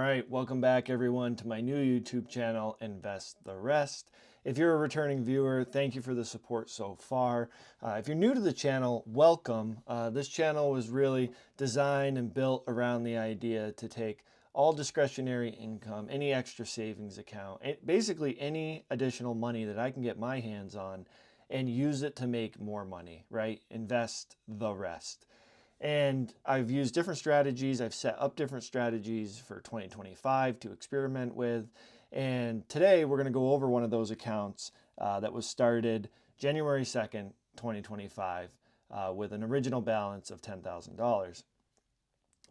right, welcome back everyone to my new YouTube channel, Invest the Rest. If you're a returning viewer, thank you for the support so far. If you're new to the channel, welcome. This channel was really designed and built around the idea to take all discretionary income, any extra savings account, basically any additional money that I can get my hands on and use it to make more money, right? Invest the rest. And I've used different strategies. I've set up different strategies for 2025 to experiment with. And today we're going to go over one of those accounts that was started January 2nd, 2025, with an original balance of $10,000.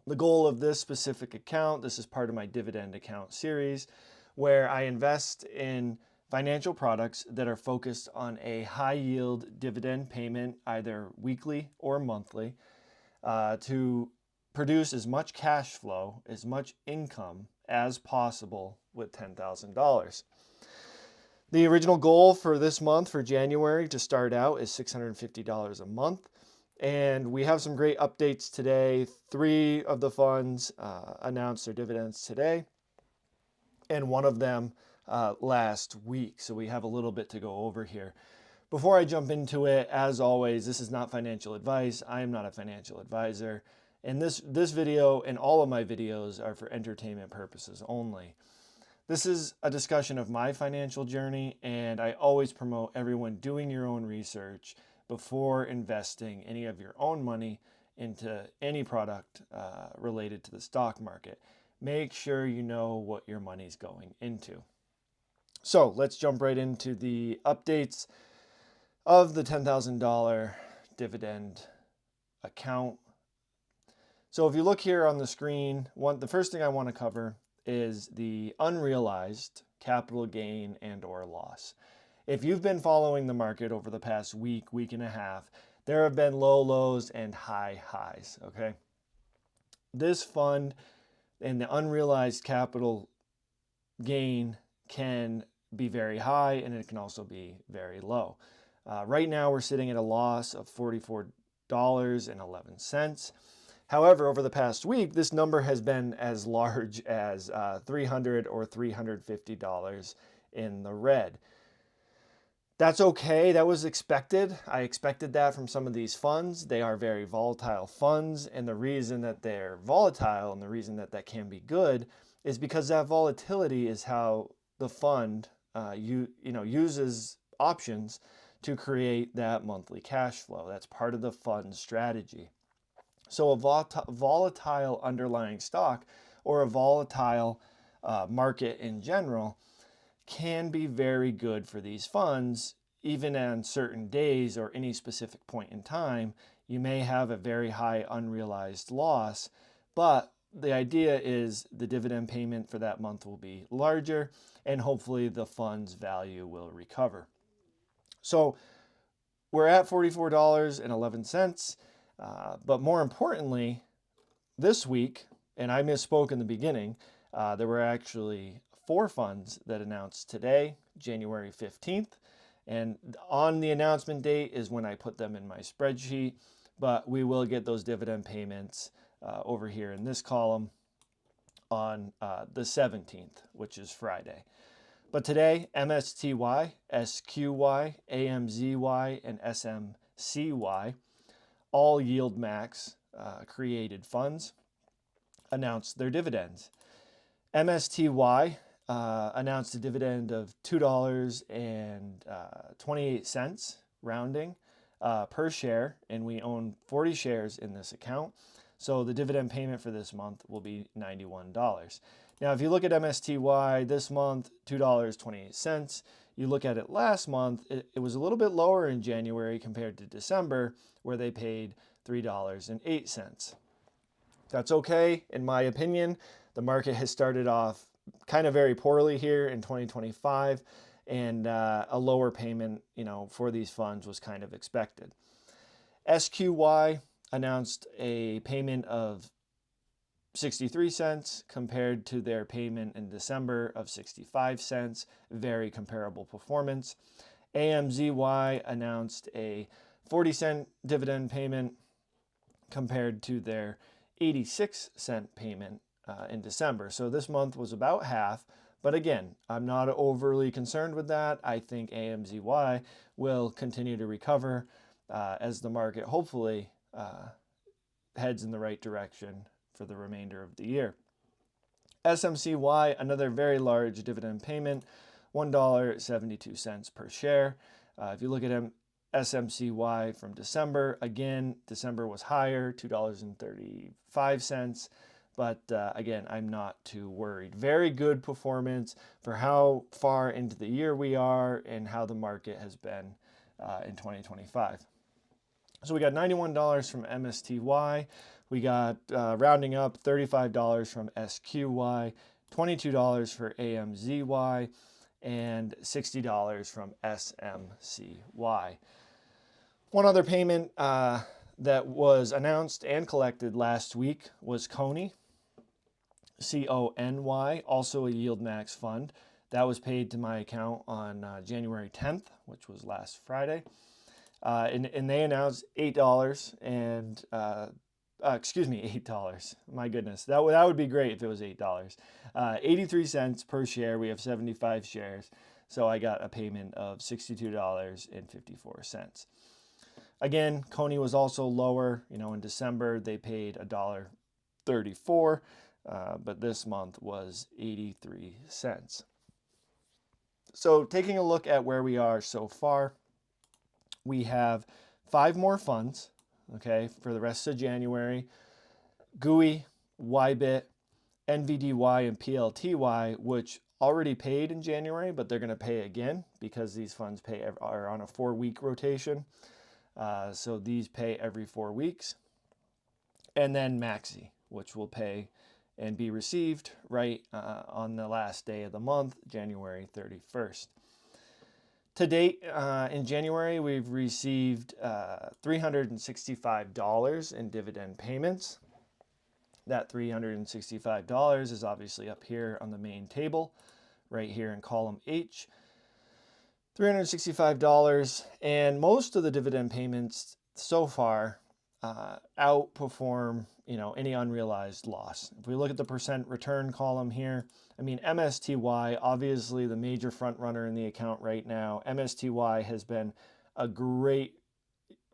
The goal of this specific account, this is part of my dividend account series, where I invest in financial products that are focused on a high yield dividend payment, either weekly or monthly, to produce as much cash flow, as much income as possible with $10,000. The original goal for this month, for January, to start out is $650 a month. And we have some great updates today. 3 of the funds announced their dividends today, and one of them last week. So we have a little bit to go over here. Before I jump into it, as always, this is not financial advice. I am not a financial advisor. And this video and all of my videos are for entertainment purposes only. This is a discussion of my financial journey, and I always promote everyone doing your own research before investing any of your own money into any product related to the stock market. Make sure you know what your money's going into. So let's jump right into the updates of the $10,000 dividend account. So if you look here on the screen, the first thing I want to cover is the unrealized capital gain and or loss. If you've been following the market over the past week and a half, there have been low lows and high highs, okay? This fund and the unrealized capital gain can be very high and it can also be very low. Right now we're sitting at a loss of $44.11. However, over the past week, this number has been as large as $300 or $350 in the red. That's okay. That was expected. I expected that from some of these funds. They are very volatile funds, and the reason that they're volatile and the reason that that can be good is because that volatility is how the fund uses options to create that monthly cash flow. That's part of the fund strategy. So a volatile underlying stock or a volatile market in general can be very good for these funds. Even on certain days or any specific point in time, you may have a very high unrealized loss, but the idea is the dividend payment for that month will be larger and hopefully the fund's value will recover. So we're at $44.11, but more importantly, this week, and I misspoke in the beginning, there were actually 4 funds that announced today, January 15th, and on the announcement date is when I put them in my spreadsheet, but we will get those dividend payments over here in this column on the 17th, which is Friday. But today, MSTY, SQY, AMZY, and SMCY, all YieldMax created funds, announced their dividends. MSTY announced a dividend of $2.28, rounding, per share, and we own 40 shares in this account. So the dividend payment for this month will be $91. Now, if you look at MSTY this month, $2.28. You look at it last month, it was a little bit lower in January compared to December, where they paid $3.08. That's okay, in my opinion. The market has started off kind of very poorly here in 2025, and a lower payment, for these funds was kind of expected. SQY announced a payment of 63 cents compared to their payment in December of 65 cents. Very comparable performance. AMZY announced a 40-cent dividend payment compared to their 86-cent payment in December. So this month was about half. But again, I'm not overly concerned with that. I think AMZY will continue to recover as the market hopefully heads in the right direction for the remainder of the year. SMCY, another very large dividend payment, $1.72 per share. If you look at SMCY from December, again, December was higher, $2.35. But again, I'm not too worried. Very good performance for how far into the year we are and how the market has been in 2025. So we got $91 from MSTY. We got, rounding up, $35 from SQY, $22 for AMZY, and $60 from SMCY. One other payment that was announced and collected last week was Cony, CONY, also a Yield Max fund. That was paid to my account on January 10th, which was last Friday. And they announced $8 and, $8. My goodness, that would be great if it was $8. 83 cents per share. We have 75 shares. So I got a payment of $62.54. Again, Cony was also lower. In December, they paid $1.34. But this month was 83 cents. So taking a look at where we are so far, we have 5 more funds, okay, for the rest of January. GUI, YBIT, NVDY, and PLTY, which already paid in January, but they're going to pay again because these funds are on a 4-week rotation. So these pay every 4 weeks. And then Maxi, which will pay and be received right on the last day of the month, January 31st. To date, in January, we've received $365 in dividend payments. That $365 is obviously up here on the main table, right here in column H. $365, and most of the dividend payments so far outperform any unrealized loss. If we look at the percent return column here, MSTY, obviously the major front runner in the account right now. MSTY has been a great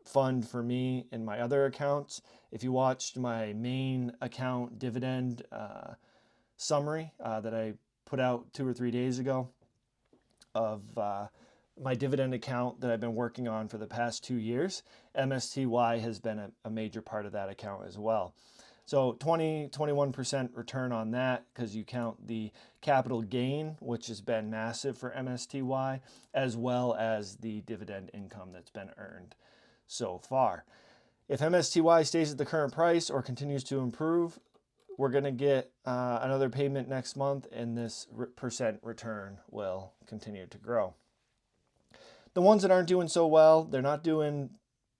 fund for me in my other accounts. If you watched my main account dividend summary that I put out 2 or 3 days ago of my dividend account that I've been working on for the past 2 years, MSTY has been a major part of that account as well. So 21% return on that because you count the capital gain, which has been massive for MSTY, as well as the dividend income that's been earned so far. If MSTY stays at the current price or continues to improve, we're going to get another payment next month, and this percent return will continue to grow. The ones that aren't doing so well, they're not doing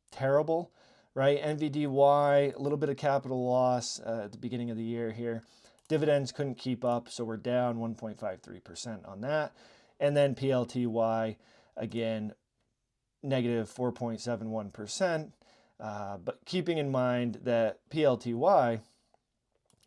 terrible, right? NVDY, a little bit of capital loss at the beginning of the year here. Dividends couldn't keep up, so we're down 1.53% on that. And then PLTY, again, negative 4.71%. But keeping in mind that PLTY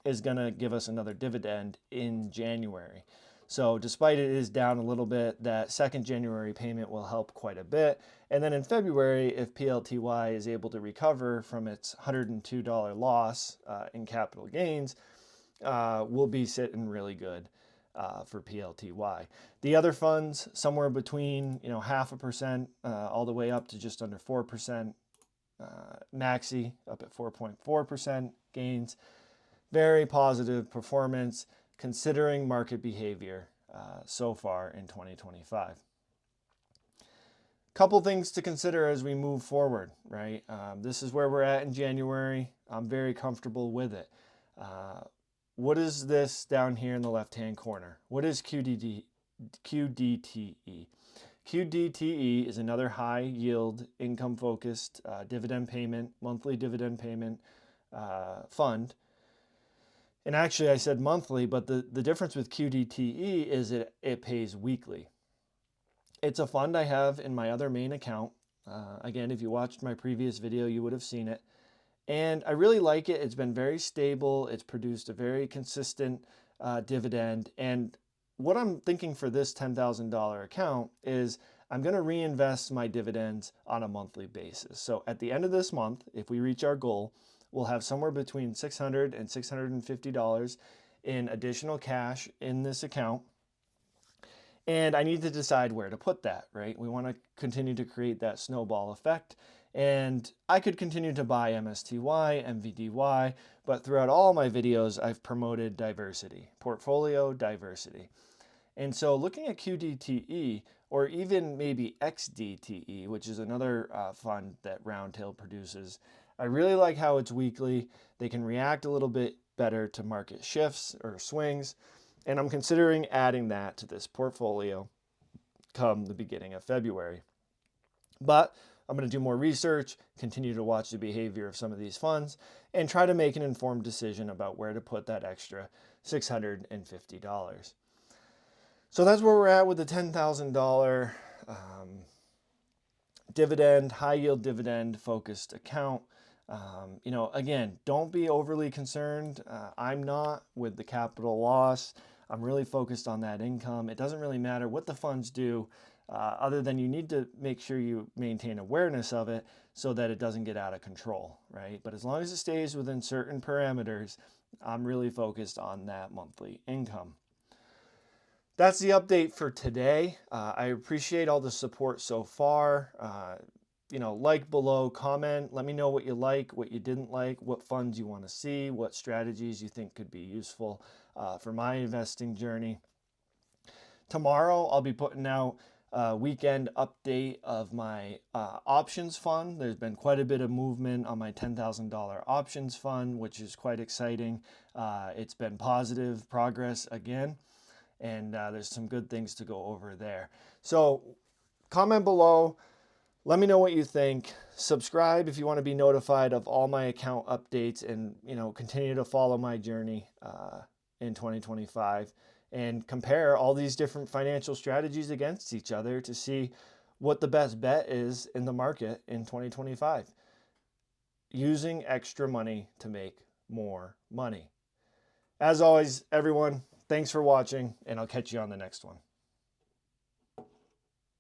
is going to give us another dividend in January. So despite it is down a little bit, that second January payment will help quite a bit. And then in February, if PLTY is able to recover from its $102 loss in capital gains, we'll be sitting really good for PLTY. The other funds, somewhere between 0.5% all the way up to just under 4%. Maxi up at 4.4% gains. Very positive performance considering market behavior so far in 2025. Couple things to consider as we move forward, right? This is where we're at in January. I'm very comfortable with it. What is this down here in the left-hand corner? What is QDTE? QDTE is another high yield, income-focused dividend payment, monthly dividend payment fund. And actually I said monthly, but the difference with QDTE is it pays weekly. It's a fund I have in my other main account. Again, if you watched my previous video, you would have seen it. And I really like it. It's been very stable. It's produced a very consistent dividend. And what I'm thinking for this $10,000 account is I'm going to reinvest my dividends on a monthly basis. So at the end of this month, if we reach our goal, we'll have somewhere between $600 and $650 in additional cash in this account. And I need to decide where to put that, right? We want to continue to create that snowball effect. And I could continue to buy MSTY, MVDY, but throughout all my videos, I've promoted diversity, portfolio diversity. And so looking at QDTE, or even maybe XDTE, which is another fund that Roundtail produces, I really like how it's weekly. They can react a little bit better to market shifts or swings. And I'm considering adding that to this portfolio come the beginning of February. But I'm going to do more research, continue to watch the behavior of some of these funds, and try to make an informed decision about where to put that extra $650. So that's where we're at with the $10,000 dividend, high yield dividend focused account. Again, don't be overly concerned. I'm not with the capital loss. I'm really focused on that income. It doesn't really matter what the funds do, other than you need to make sure you maintain awareness of it so that it doesn't get out of control, right? But as long as it stays within certain parameters, I'm really focused on that monthly income. That's the update for today. I appreciate all the support so far. Like below, comment, let me know what you like, what you didn't like, what funds you want to see, what strategies you think could be useful for my investing journey. Tomorrow, I'll be putting out a weekend update of my options fund. There's been quite a bit of movement on my $10,000 options fund, which is quite exciting. It's been positive progress again, and there's some good things to go over there. So comment below. Let me know what you think. Subscribe if you want to be notified of all my account updates, and continue to follow my journey in 2025, and compare all these different financial strategies against each other to see what the best bet is in the market in 2025. Using extra money to make more money. As always, everyone, thanks for watching, and I'll catch you on the next one.